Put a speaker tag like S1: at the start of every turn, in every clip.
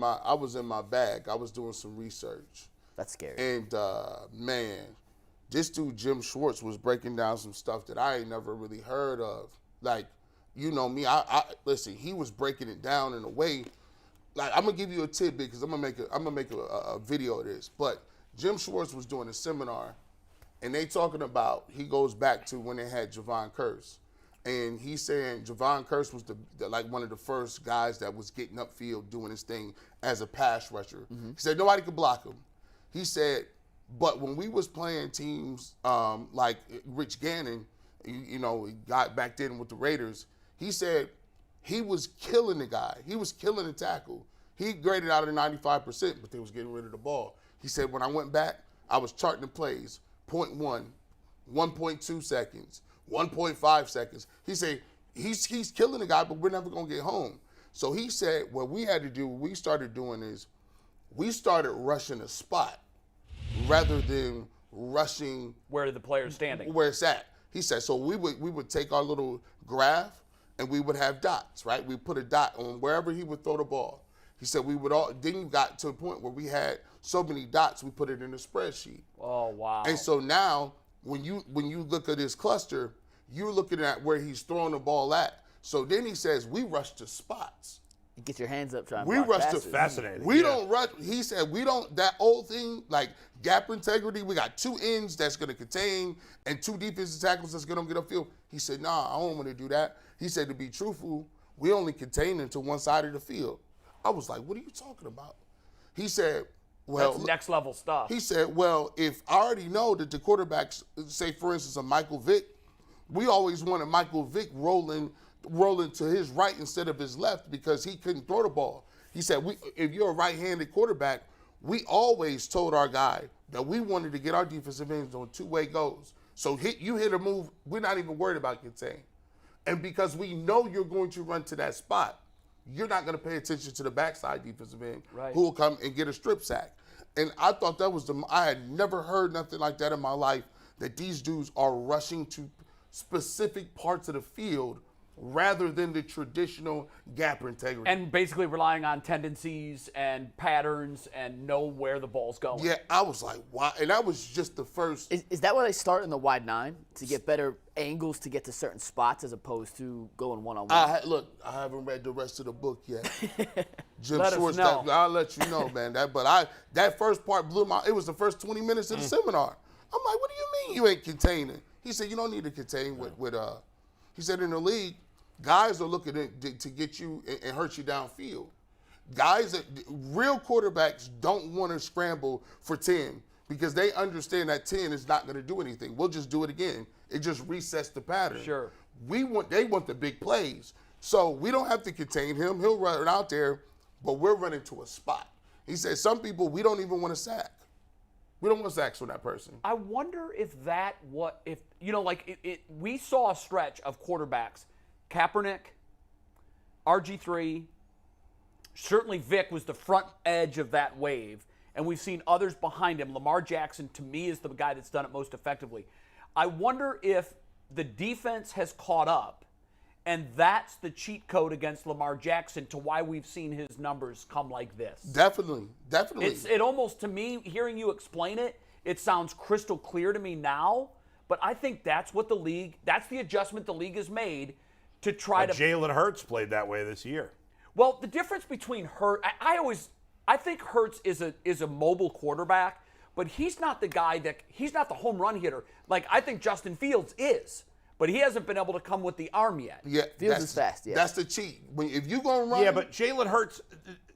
S1: I was in my bag. I was doing some research.
S2: That's scary.
S1: And, man, this dude, Jim Schwartz, was breaking down some stuff that I ain't never really heard of. Like, you know me, listen, he was breaking it down in a way. Like, I'm going to give you a tidbit because I'm going to make a video of this. But Jim Schwartz was doing a seminar, and they talking about, he goes back to when they had Javon Curse. And he's saying Javon Curse was like one of the first guys that was getting upfield doing his thing as a pass rusher. Mm-hmm. He said nobody could block him. He said, but when we was playing teams like Rich Gannon, you know, he got back then with the Raiders, he said he was killing the guy. He was killing the tackle. He graded out at 95%, but they was getting rid of the ball. He said when I went back, I was charting the plays, 0.1, 1.2 seconds, 1.5 seconds. He said, he's killing the guy, but we're never going to get home. So he said what we had to do, what we started doing is we started rushing a spot rather than rushing
S3: where the player's standing.
S1: Where it's at. He said, so we would take our little graph and we would have dots, right? We put a dot on wherever he would throw the ball. He said then you got to a point where we had so many dots, we put it in a spreadsheet.
S3: Oh, wow.
S1: And so now when you look at this cluster, you're looking at where he's throwing the ball at. So then he says, we rush to spots.
S2: You get your hands up trying to
S1: We rush to
S4: fascinating.
S1: We don't rush. He said we don't, that old thing, like gap integrity, we got 2 ends that's going to contain and 2 defensive tackles that's going to get upfield. He said, nah, I don't want to do that. He said, to be truthful, we only contain them to one side of the field. I was like, what are you talking about? He said, well,
S3: that's next level stuff.
S1: He said, well, if I already know that the quarterbacks, say for instance, a Michael Vick, we always wanted Michael Vick rolling to his right instead of his left because he couldn't throw the ball. He said, if you're a right-handed quarterback, we always told our guy that we wanted to get our defensive ends on 2-way goes. So you hit a move, we're not even worried about contain. And because we know you're going to run to that spot, you're not going to pay attention to the backside defensive end who will come and get a strip sack. And I thought that was I had never heard nothing like that in my life, that these dudes are rushing to specific parts of the field rather than the traditional gap integrity.
S3: And basically relying on tendencies and patterns and know where the ball's going.
S1: Yeah, I was like, wow. And that was just the first.
S2: Is that why they start in the wide 9? To get better angles to get to certain spots as opposed to going one-on-one?
S1: Look, I haven't read the rest of the book yet. Jim
S3: Let
S1: Schwartz,
S3: us know.
S1: I'll let you know, man. That first part blew it was the first 20 minutes of the seminar. I'm like, what do you mean you ain't containing? He said, you don't need to contain he said in the league, guys are looking to get you and hurt you downfield. Real quarterbacks don't want to scramble for 10 because they understand that 10 is not going to do anything. We'll just do it again. It just resets the pattern.
S3: Sure.
S1: They want the big plays. So we don't have to contain him. He'll run out there, but we're running to a spot. He said some people, we don't even want to sack. We don't want sacks from that person.
S3: I wonder if we saw a stretch of quarterbacks. Kaepernick, RG3, certainly Vic was the front edge of that wave, and we've seen others behind him. Lamar Jackson, to me, is the guy that's done it most effectively. I wonder if the defense has caught up, and that's the cheat code against Lamar Jackson to why we've seen his numbers come like this.
S1: Definitely.
S3: It almost, to me, hearing you explain it, it sounds crystal clear to me now, but I think that's what that's the adjustment the league has made to try to.
S4: Jalen Hurtz played that way this year.
S3: Well, the difference between Hurtz, I think Hurtz is a mobile quarterback, but he's not the guy he's not the home run hitter. Like I think Justin Fields is, but he hasn't been able to come with the arm yet.
S1: Yeah,
S2: Fields is fast. Yeah,
S1: that's the cheat. If you're gonna run,
S4: yeah, but Jalen Hurtz,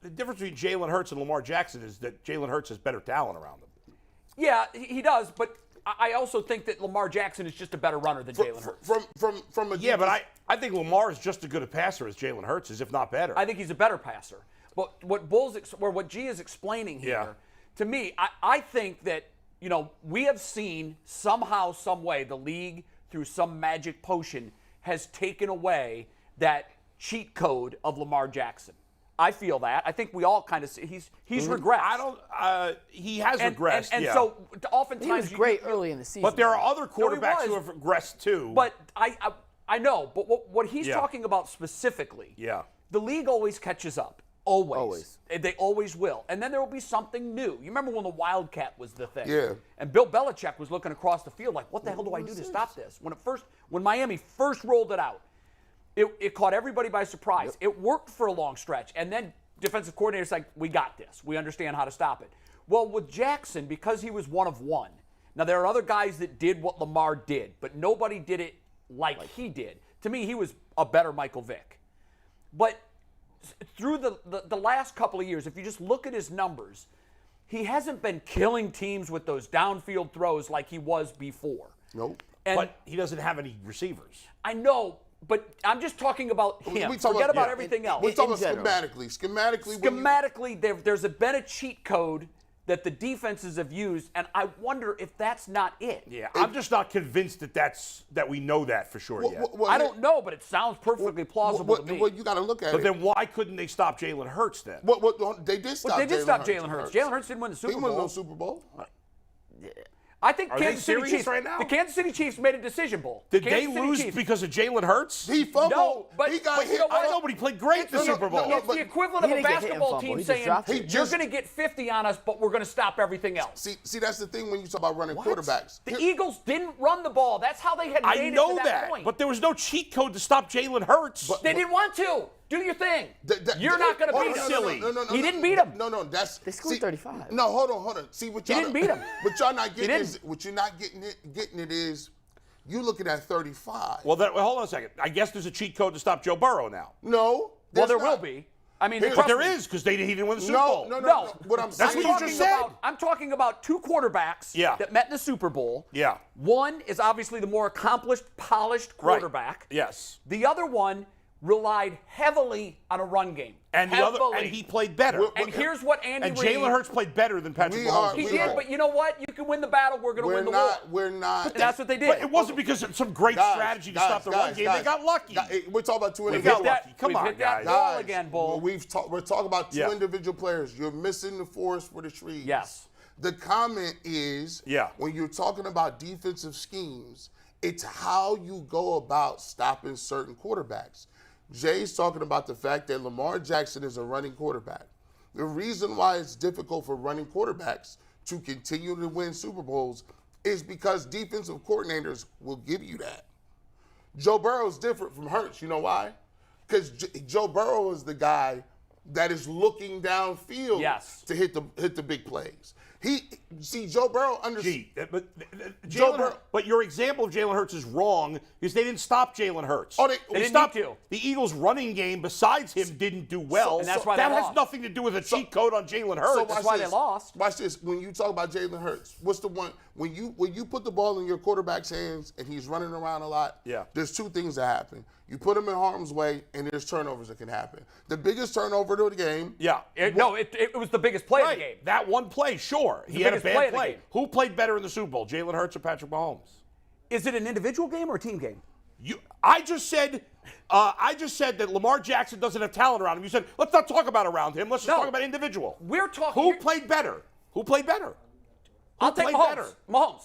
S4: the difference between Jalen Hurt's and Lamar Jackson is that Jalen Hurtz has better talent around him.
S3: Yeah, he does, but I also think that Lamar Jackson is just a better runner than Jalen Hurts.
S4: But I think Lamar is just as good a passer as Jalen Hurts is, if not better.
S3: I think he's a better passer. But what G is explaining here, to me, I think that we have seen somehow, some way, the league through some magic potion has taken away that cheat code of Lamar Jackson. I feel that. I think we all kind of see he's regressed.
S4: He has regressed.
S3: And so oftentimes
S2: he was great early in the season.
S4: But there are other quarterbacks who have regressed too.
S3: But I know. But what he's talking about specifically, the league always catches up. Always. They always will. And then there will be something new. You remember when the Wildcat was the thing?
S1: Yeah.
S3: And Bill Belichick was looking across the field like, what the hell do I do to stop this? When Miami first rolled it out, it caught everybody by surprise.
S1: Yep.
S3: It worked for a long stretch. And then defensive coordinators like, we got this. We understand how to stop it. Well, with Jackson, because he was one of one, now there are other guys that did what Lamar did, but nobody did it like he did. To me, he was a better Michael Vick. But through the last couple of years, if you just look at his numbers, he hasn't been killing teams with those downfield throws like he was before.
S1: Nope.
S4: But he doesn't have any receivers.
S3: I know, but I'm just talking about him. Forget about everything else.
S1: We're talking about schematically.
S3: Schematically, there's been a cheat code that the defenses have used, and I wonder if that's not it.
S4: Yeah, I'm just not convinced that we know that for sure yet.
S3: I don't know, but it sounds perfectly plausible to me.
S1: Well, you got to look at
S4: But
S1: it.
S4: then why couldn't they stop Jalen Hurtz then?
S1: They did stop.
S3: They did stop Jalen Hurtz. Jalen Hurtz didn't win the Super Bowl.
S1: He won no Super Bowl.
S3: I think
S4: Are
S3: Kansas
S4: they
S3: City
S4: serious
S3: Chiefs
S4: right now?
S3: The Kansas City Chiefs made a decision bowl.
S4: Did
S3: Kansas
S4: they
S3: City
S4: lose
S3: Chiefs.
S4: because of Jalen Hurtz?
S1: He fumbled.
S3: No, but
S1: he got
S3: you
S1: hit.
S3: know what?
S4: I know, but he played great in the Super Bowl.
S3: It's the equivalent of
S2: He
S3: a
S2: didn't get hit and
S3: basketball
S2: fumble.
S3: team
S2: He just
S3: saying,
S2: dropped it.
S3: you're going to get 50 on us, but we're going to stop everything else.
S1: See, that's the thing when you talk about running quarterbacks.
S3: The Eagles didn't run the ball. That's how they had made
S4: I know
S3: it to that point.
S4: but there was no cheat code to stop Jalen Hurts.
S3: They didn't want to. Do your thing. You're not going to beat him.
S4: silly.
S3: He didn't beat him.
S1: No, that's
S2: They scored 35.
S1: No, hold on. See what y'all
S3: didn't beat him.
S1: What y'all not getting
S3: didn't.
S1: is what you're not getting it is you looking at 35.
S4: Well, hold on a second. I guess there's a cheat code to stop Joe Burrow now.
S1: No.
S3: Well, there
S1: not.
S3: will be. I mean,
S1: But
S3: trust
S4: There
S3: me.
S4: is, because he didn't win the Super
S1: No,
S4: Bowl.
S3: No.
S1: What I'm
S4: That's
S1: saying.
S4: what you just said.
S3: I'm talking about two quarterbacks that met in the Super Bowl.
S4: Yeah.
S3: One is obviously the more accomplished, polished quarterback.
S4: Right. Yes.
S3: The other one relied heavily on a run game.
S4: And he played better.
S3: And here's what Andy
S4: And
S3: Reid.
S4: Jalen Hurts played better than Patrick Mahomes.
S3: He did, but you know what? You can win the battle. We're going to win the war.
S1: We're not.
S3: And that's what they did.
S4: But it wasn't because of some great strategy to stop the run game. They got lucky.
S1: We're talking about two
S4: We
S1: individuals.
S4: got lucky. Come
S3: We've
S4: on,
S3: hit that
S4: guys.
S3: ball again, Bull.
S1: We're talking about two
S4: Yeah.
S1: individual players. You're missing the forest for the trees.
S3: Yes.
S1: The comment is, when you're talking about defensive schemes, it's how you go about stopping certain quarterbacks. Jay's talking about the fact that Lamar Jackson is a running quarterback. The reason why it's difficult for running quarterbacks to continue to win Super Bowls is because defensive coordinators will give you that. Joe Burrow is different from Hurts. You know why? Because Joe Burrow is the guy that is looking downfield to hit the big plays. Joe Burrow understands.
S4: But your example of Jalen Hurts is wrong because they didn't stop Jalen Hurts.
S3: They didn't
S4: stopped
S3: need to.
S4: The Eagles' running game, besides him, didn't do well.
S3: And that's why
S4: that
S3: they
S4: has
S3: lost.
S4: nothing to do with a cheat code on Jalen Hurts.
S3: That's why they lost.
S1: Watch this. When you talk about Jalen Hurts, what's the one when you put the ball in your quarterback's hands and he's running around a lot? There's two things that happen. You put him in harm's way, and there's turnovers that can happen. The biggest turnover of the game.
S3: It was the biggest play of the game.
S4: That one play, sure. He had a
S3: biggest
S4: bad
S3: play
S4: play.
S3: of the game.
S4: Who played better in the Super Bowl, Jalen Hurts or Patrick Mahomes?
S3: Is it an individual game or a team game?
S4: I just said that Lamar Jackson doesn't have talent around him. You said, let's not talk about around him. Let's just talk about individual.
S3: We're talking.
S4: Who played better? Who played better?
S3: I'll take Mahomes. Mahomes.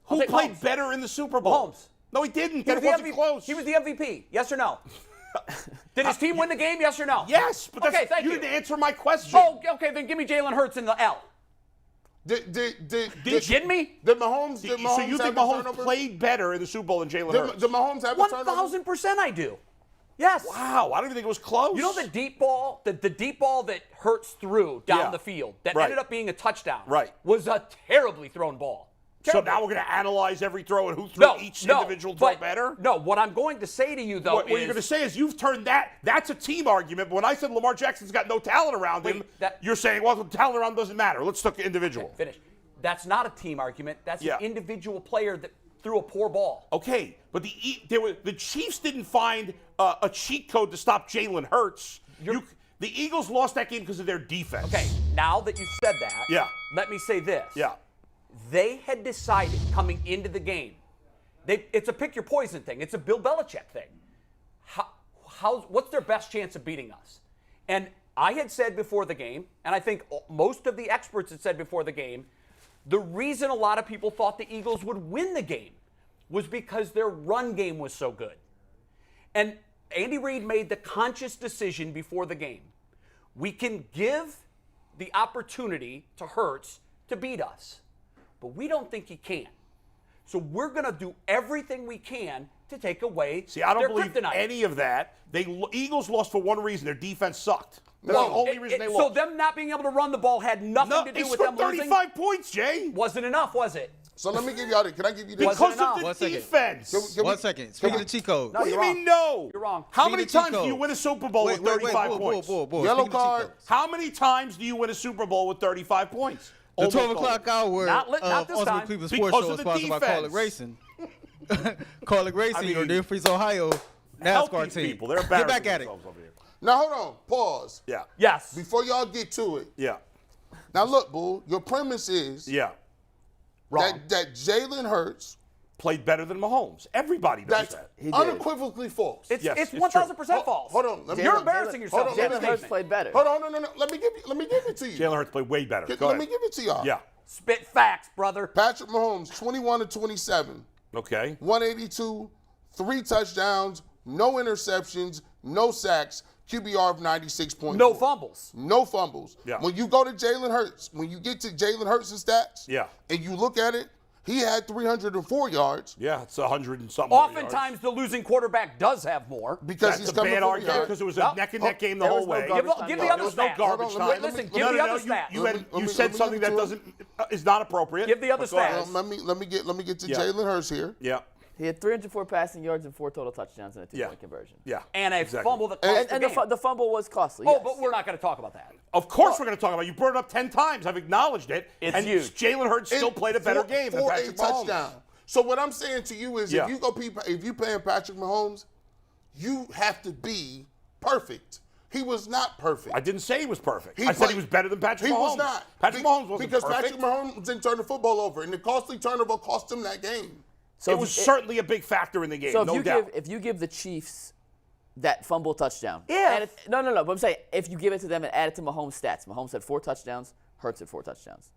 S4: Who played better in the Super Bowl?
S3: Mahomes.
S4: No, he didn't.
S3: He was
S4: It wasn't close.
S3: He was the MVP. Yes or no? Did his team win the game? Yes or no?
S4: Yes, but
S3: okay, thank
S4: you
S3: you.
S4: didn't answer my question.
S3: Oh, okay. Then give me Jalen Hurts in the L.
S1: Did
S3: you kidding me?
S1: Did Mahomes?
S4: So you think Mahomes played better in the Super Bowl than Jalen Hurts?
S1: Did Mahomes have a turnover?
S3: 1,000% I do. Yes.
S4: Wow, I don't even think it was close.
S3: You know the deep ball, the deep ball that Hurts threw down the field that ended up being a touchdown. Was a terribly thrown ball.
S4: So now we're going to analyze every throw and who threw each individual throw better?
S3: No, what I'm going to say to you, though,
S4: what you're going to say is you've turned that's a team argument. But when I said Lamar Jackson's got no talent around him, you're saying, well, the talent around doesn't matter. Let's look at individual.
S3: Okay, finish. That's not a team argument. That's an individual player that threw a poor ball.
S4: Okay, but the Chiefs didn't find a cheat code to stop Jalen Hurts. The Eagles lost that game because of their defense.
S3: Okay, now that you've said that, let me say this. They had decided coming into the game, it's a pick your poison thing. It's a Bill Belichick thing. What's their best chance of beating us? And I had said before the game, and I think most of the experts had said before the game, the reason a lot of people thought the Eagles would win the game was because their run game was so good. And Andy Reid made the conscious decision before the game. We can give the opportunity to Hurts to beat us, but we don't think he can. So we're going to do everything we can to take away
S4: See, I don't
S3: their
S4: believe
S3: kryptonite.
S4: any of that. Eagles lost for one reason. Their defense sucked. That's the only reason they
S3: So
S4: lost.
S3: them not being able to run the ball had nothing to
S4: they
S3: do with them
S4: scored
S3: losing?
S4: 35 points, Jay.
S3: Wasn't enough, was it?
S1: So let me give y'all this. Can I give you this?
S4: Because
S3: enough.
S4: of the
S5: One second.
S4: defense.
S1: Can we-
S5: One second. Speaking of cheat code.
S4: What do you
S3: you're
S4: mean no?
S3: You're wrong.
S4: How
S5: Speaking
S4: many
S5: of cheat
S4: times do you
S5: code.
S4: win a Super Bowl with 35 points?
S1: Yellow
S5: Speaking of cheat
S1: card.
S5: codes.
S4: How many times do you win a Super Bowl with 35 points?
S5: The 12
S4: Almost
S5: o'clock hour
S3: Not
S5: of
S3: this
S5: Ultimate
S3: time.
S5: Cleveland
S4: Because
S5: Sports
S4: of
S5: Show is
S4: the
S5: sponsored by
S4: defense.
S5: Call It Racing. Call It Racing,
S4: mean,
S5: your Deer Freeze, Ohio
S4: Help
S5: NASCAR
S4: these
S5: team.
S4: people. They're
S5: Get
S4: embarrassing
S5: back at it.
S4: themselves over here.
S1: Now hold on. Pause.
S4: Yeah.
S3: Yes.
S1: Before y'all get to it.
S4: Yeah.
S1: Now look, Bull. Your premise is
S4: Yeah.
S3: Wrong.
S1: that Jalen Hurts.
S4: Played better than Mahomes. Everybody does
S1: That's
S4: that.
S2: He did.
S1: unequivocally false.
S3: It's
S4: Yes, it's
S3: 1,000% false.
S1: Hold on. Let me-
S3: You're
S1: Jalen-
S3: embarrassing yourself.
S1: hold on,
S3: Jalen
S1: Jalen
S2: Hurts played better.
S1: Hold on, no. Let me give it to you.
S4: Jalen Hurts played way better. Go
S1: Let
S4: ahead.
S1: me give it to y'all.
S4: Yeah.
S3: Spit facts, brother.
S1: Patrick Mahomes, 21 to 27,
S4: Okay.
S1: 182, 3 touchdowns, no interceptions, no sacks, QBR of 96.4.
S3: No fumbles.
S1: No fumbles.
S4: Yeah.
S1: When you go to Jalen Hurts, when you get to Jalen Hurts' stats,
S4: Yeah.
S1: and you look at it, he had 304 yards
S4: Yeah, it's 100 and something. more
S3: Oftentimes, the losing quarterback does have more.
S1: because
S4: yards.
S1: he's
S4: That's a
S1: coming
S4: bad
S1: from
S4: argument
S1: behind.
S4: because it was
S3: No.
S4: a neck and neck game the
S2: there
S4: whole
S2: was no
S4: way.
S2: garbage
S3: Give
S2: time.
S3: the
S2: No,
S3: other
S4: There was no
S3: stats.
S4: garbage
S1: Hold on,
S4: time.
S1: let me-
S3: Listen,
S1: let
S3: give
S1: me-
S3: the other
S1: no,
S3: stats.
S4: You
S1: Let me
S4: said
S1: give
S4: something
S1: it
S4: that
S1: to him.
S4: doesn't is not appropriate.
S3: Give the other
S4: But go ahead.
S3: stats.
S1: Let me get to
S4: Yeah.
S1: Jalen Hurts here.
S4: Yeah.
S2: He had 304 passing yards and 4 total touchdowns and a 2-point conversion.
S4: Yeah.
S3: And a
S4: Exactly.
S3: fumble that cost
S2: And
S3: the game.
S2: the fumble was costly.
S3: Oh,
S2: yes.
S3: but we're not going to talk about that.
S4: Of course we're going to talk about it. You brought it up 10 times. I've acknowledged it.
S3: It's
S4: and
S3: huge.
S4: Jalen Hurts still
S1: And
S4: played a better game than
S1: for
S4: Patrick
S1: a
S4: Mahomes.
S1: touchdown. So what I'm saying to you is,
S4: Yeah.
S1: if you paying Patrick Mahomes, you have to be perfect. He was not perfect.
S4: I didn't say he was perfect.
S1: He
S4: I said
S1: played-
S4: he was better than Patrick
S1: He
S4: Mahomes.
S1: was not.
S4: Patrick Mahomes wasn't
S1: because
S4: perfect.
S1: Patrick Mahomes didn't turn the football over, and the costly turnover cost him that game.
S2: So
S4: it
S2: if
S4: was
S2: you-
S4: certainly a big factor in the game,
S2: So if
S4: no
S2: you
S4: doubt.
S2: if you give the Chiefs that fumble touchdown,
S3: Yeah.
S2: and no, but I'm saying if you give it to them and add it to Mahomes' stats, Mahomes had 4 touchdowns, Hurts had 4 touchdowns,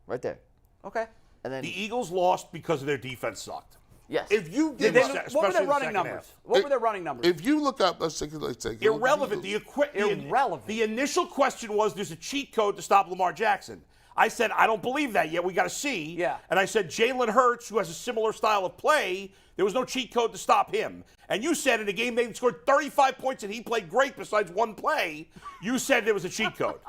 S2: right there.
S3: Okay.
S2: And then
S4: The Eagles lost because their defense sucked.
S2: yes,
S1: If you
S3: Did
S1: give
S3: they,
S1: up,
S3: what were
S4: especially
S3: their
S4: in the
S3: running
S4: second
S3: numbers?
S4: half.
S3: What were their running numbers?
S1: if you look up, let's take
S4: Irrelevant.
S3: Irrelevant.
S4: The initial question was there's a cheat code to stop Lamar Jackson. I said, I don't believe that yet. We got to see.
S3: Yeah.
S4: And I said, Jalen Hurts, who has a similar style of play, there was no cheat code to stop him. And you said in a game they scored 35 points and he played great besides one play, you said there was a cheat code.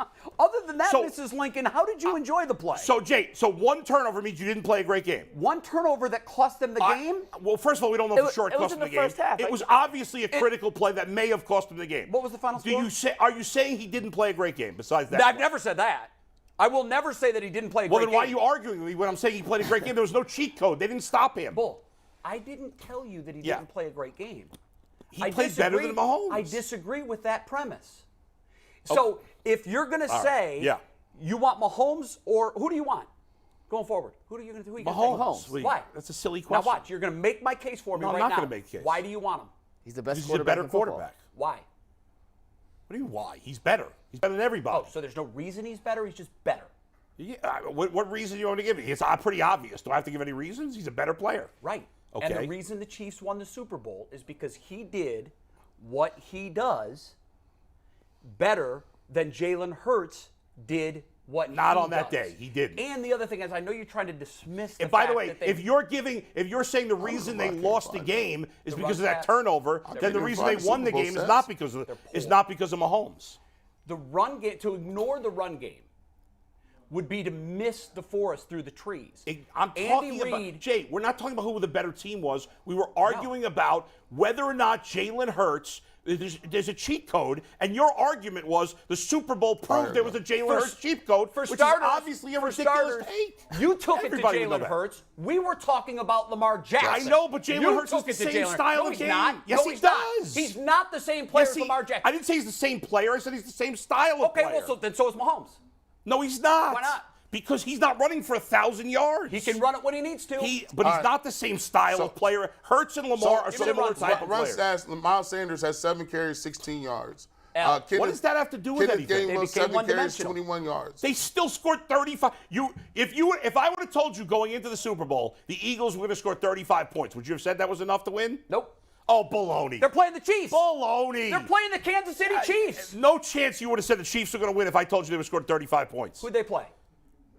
S3: Other than that,
S4: So-
S3: Mrs. Lincoln, how did you enjoy the play?
S4: So, Jay, one turnover means you didn't play a great game.
S3: One turnover that cost them the game?
S4: Well, first of all, we don't know
S2: It
S4: for
S2: was-
S4: sure it
S2: it was
S4: cost
S2: in
S4: him
S2: the
S4: the game.
S2: first half.
S4: It was obviously a critical play that may have cost him the game.
S3: What was the final
S4: Do
S3: score?
S4: you say? Are you saying he didn't play a great game besides that?
S3: I've never said that. I will never say that he didn't play a
S4: Well,
S3: great
S4: then why are
S3: game.
S4: you arguing with me when I'm saying he played a great game? There was no cheat code. They didn't stop him.
S3: Bull, I didn't tell you that he
S4: Yeah.
S3: didn't play a great game.
S4: He
S3: I
S4: played better than Mahomes.
S3: I disagree with that premise. So if you're going to say
S4: Yeah.
S3: you want Mahomes or who do you want going forward? Who are you going to take?
S4: Mahomes.
S3: Why?
S4: That's a silly
S3: Now
S4: question.
S3: watch. You're going to make my case for me
S4: No, I'm
S3: right
S4: not
S3: now.
S4: gonna make a case.
S3: Why do you want him?
S2: he's the best
S4: He's a
S2: quarterback
S4: better
S2: in football.
S4: quarterback.
S3: Why?
S4: What do you mean why? He's better. He's better than everybody.
S3: Oh, so there's no reason he's better. He's just better.
S4: Yeah, what reason do you want to give me? It's pretty obvious. Do I have to give any reasons? He's a better player.
S3: Right. And the
S4: Okay.
S3: reason the Chiefs won the Super Bowl is because he did what he does better than Jalen Hurts did what
S4: Not
S3: he
S4: on that
S3: does.
S4: day. He didn't.
S3: And the other thing is, I know you're trying to dismiss the
S4: And by the
S3: fact
S4: way,
S3: that they,
S4: if you're saying the reason they lost the game is because of
S3: run
S4: that
S3: stats.
S4: turnover, then the
S1: didn't
S4: reason
S1: find
S4: they
S1: the
S4: won the
S1: Super Bowl
S4: game is
S1: stats.
S4: not because of Mahomes.
S3: the run game, to ignore the run game would be to miss the forest through the trees.
S4: I'm talking about Jay. We're not talking about who the better team was. We were arguing about whether or not Jalen Hurts. There's a cheat code, and your argument was the Super Bowl proved there was a Jalen Hurts cheat code,
S3: For
S4: which
S3: starters,
S4: is obviously a
S3: for
S4: ridiculous
S3: starters,
S4: take.
S3: You took
S4: Everybody
S3: it
S4: would know
S3: to Jalen
S4: that.
S3: Hurts. We were talking about Lamar Jackson.
S4: I know, but Jalen
S3: You
S4: Hurts
S3: took
S4: is the
S3: it to
S4: same
S3: Jalen.
S4: style
S3: no,
S4: of
S3: he's
S4: game.
S3: Not.
S4: Yes,
S3: no,
S4: he
S3: he's not.
S4: does.
S3: He's not the same player as Lamar Jackson.
S4: I didn't say he's the same player. I said he's the same style of
S3: Okay,
S4: player.
S3: well, so is Mahomes.
S4: No, he's not.
S3: Why not?
S4: Because he's not running for 1,000 yards.
S3: He can run it when he needs to.
S4: But he's
S1: right.
S4: not the same style of player. Hurts and Lamar are
S3: give me the
S4: similar
S3: run
S4: type of
S1: run
S4: players.
S1: stats, Miles Sanders has 7 carries, 16 yards.
S3: What
S4: does that have to do with
S1: Kenneth
S4: anything?
S1: Gainwell,
S3: They became
S1: 7 carries,
S3: one-dimensional.
S1: 21 yards.
S4: They still scored 35. If I would have told you going into the Super Bowl the Eagles were going to score 35 points, would you have said that was enough to win?
S3: Nope.
S4: Oh, baloney.
S3: They're playing the Chiefs.
S4: Baloney.
S3: They're playing the Kansas City Chiefs.
S4: No chance you would have said the Chiefs are going to win if I told you they would score 35 points.
S3: Who'd they play?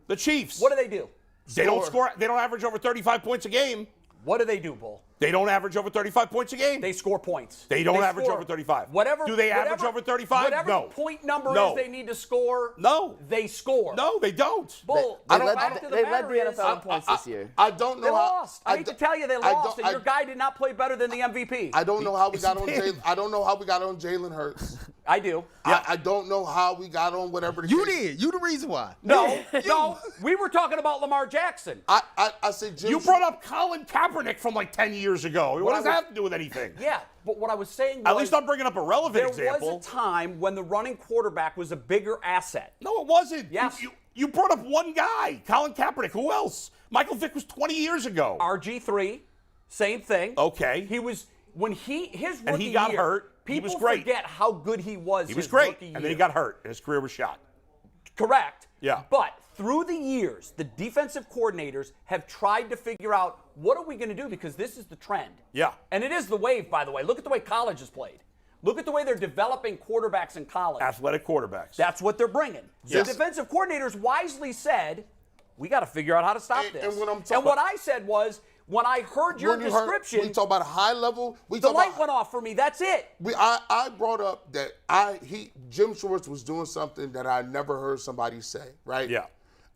S4: The Chiefs.
S3: What do they do?
S4: They don't score. They don't average over 35 points a game.
S3: What do they do, Bull?
S4: They don't average over 35 points a game.
S3: They score points.
S4: They don't average
S3: score
S4: over 35.
S3: Whatever.
S4: Do they average over 35?
S3: Whatever
S4: No.
S3: the point number
S4: No.
S3: is they need to score.
S4: No.
S3: They score.
S4: No, they don't.
S3: Bull.
S2: They
S3: the
S2: led
S3: fact of
S2: the
S3: matter is-
S2: NFL in points this year.
S1: I don't know
S3: They
S1: how.
S3: lost. I hate to tell you they lost, and your guy did not play better than the MVP.
S1: I don't know how we got on.
S4: big.
S1: I don't know how we got on Jalen Hurts.
S3: I do.
S1: I don't know how we got on whatever.
S5: You did. You the reason why.
S3: No, no. We were talking about Lamar Jackson.
S1: I said Jim.
S4: You brought up Colin Kaepernick from like 10 years ago. What does that have to do with anything?
S3: Yeah, but what I was saying was
S4: At least I'm bringing up a relevant
S3: there
S4: example.
S3: was a time when the running quarterback was a bigger asset.
S4: No, it wasn't.
S3: Yes.
S4: You brought up one guy, Colin Kaepernick. Who else? Michael Vick was 20 years ago.
S3: RG3, same thing.
S4: Okay.
S3: He was when his rookie
S4: And he got
S3: year,
S4: hurt. He
S3: People
S4: was great.
S3: forget how good he was.
S4: He was
S3: his
S4: great.
S3: rookie
S4: And then
S3: year.
S4: he got hurt, and his career was shot.
S3: Correct.
S4: Yeah.
S3: But through the years, the defensive coordinators have tried to figure out what are we going to do because this is the trend.
S4: Yeah.
S3: And it is the wave, by the way. Look at the way college is played. Look at the way they're developing quarterbacks in college.
S4: Athletic quarterbacks.
S3: That's what they're bringing.
S4: Yes.
S3: The defensive coordinators wisely said, we got to figure out how to stop
S1: And-
S3: this.
S1: and what I'm talking
S3: what I said was, when I heard your
S1: When you heard-
S3: description,
S1: we talk about high level. We
S3: the
S1: talk
S3: light
S1: about,
S3: went off for me. That's it.
S1: I brought up that Jim Schwartz was doing something that I never heard somebody say, right?
S4: Yeah.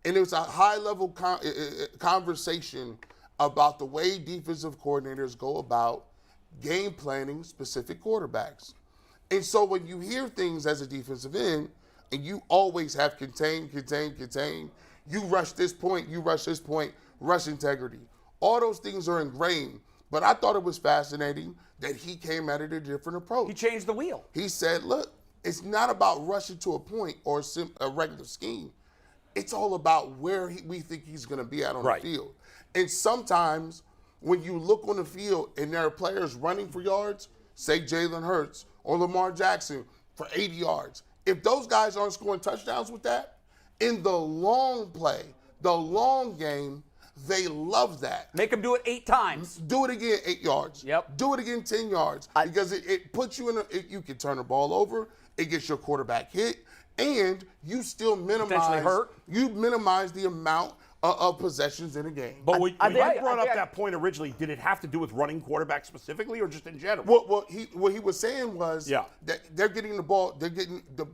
S1: And it was a high level conversation about the way defensive coordinators go about game planning specific quarterbacks. And so when you hear things as a defensive end, and you always have contain, you rush this point, rush integrity. All those things are ingrained. But I thought it was fascinating that he came at it a different approach.
S3: He changed the wheel.
S1: He said, look, it's not about rushing to a point or a regular scheme. It's all about where we think he's going to be at on
S4: Right.
S1: the field. And sometimes when you look on the field and there are players running for yards, say Jalen Hurtz or Lamar Jackson for 80 yards, if those guys aren't scoring touchdowns with that, in the long play, the long game, they love that.
S3: Make him do it 8 times.
S1: Do it again, 8 yards.
S3: Yep.
S1: Do it again, 10 yards. Because it puts you you can turn the ball over, it gets your quarterback hit, and you still
S3: Potentially hurt.
S1: minimize the amount of possessions in a game.
S4: But when
S3: I
S4: you
S3: think-
S4: brought
S3: I
S4: up
S3: think-
S4: that point originally, did it have to do with running quarterbacks specifically or just in general?
S1: What he was saying was
S4: Yeah.
S1: that they're getting the ball, they're getting the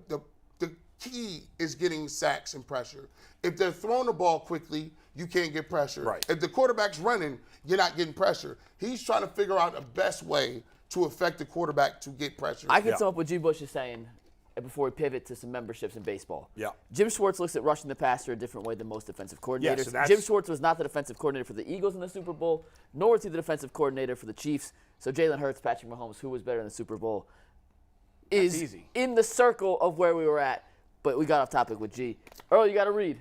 S1: key is getting sacks and pressure. If they're throwing the ball quickly, you can't get pressure.
S4: Right.
S1: If the quarterback's running, you're not getting pressure. He's trying to figure out the best way to affect the quarterback to get pressure.
S2: I can
S4: Yeah.
S2: sum up what G. Bush is saying before we pivot to some memberships in baseball.
S4: Yeah.
S2: Jim Schwartz looks at rushing the passer a different way than most defensive coordinators.
S4: Yes, and that's-
S2: Jim Schwartz was not the defensive coordinator for the Eagles in the Super Bowl, nor was he the defensive coordinator for the Chiefs. So Jalen Hurts, Patrick Mahomes, who was better in the Super Bowl, is
S3: easy.
S2: in the circle of where we were at. But we got off topic with G. Earl, you got to read.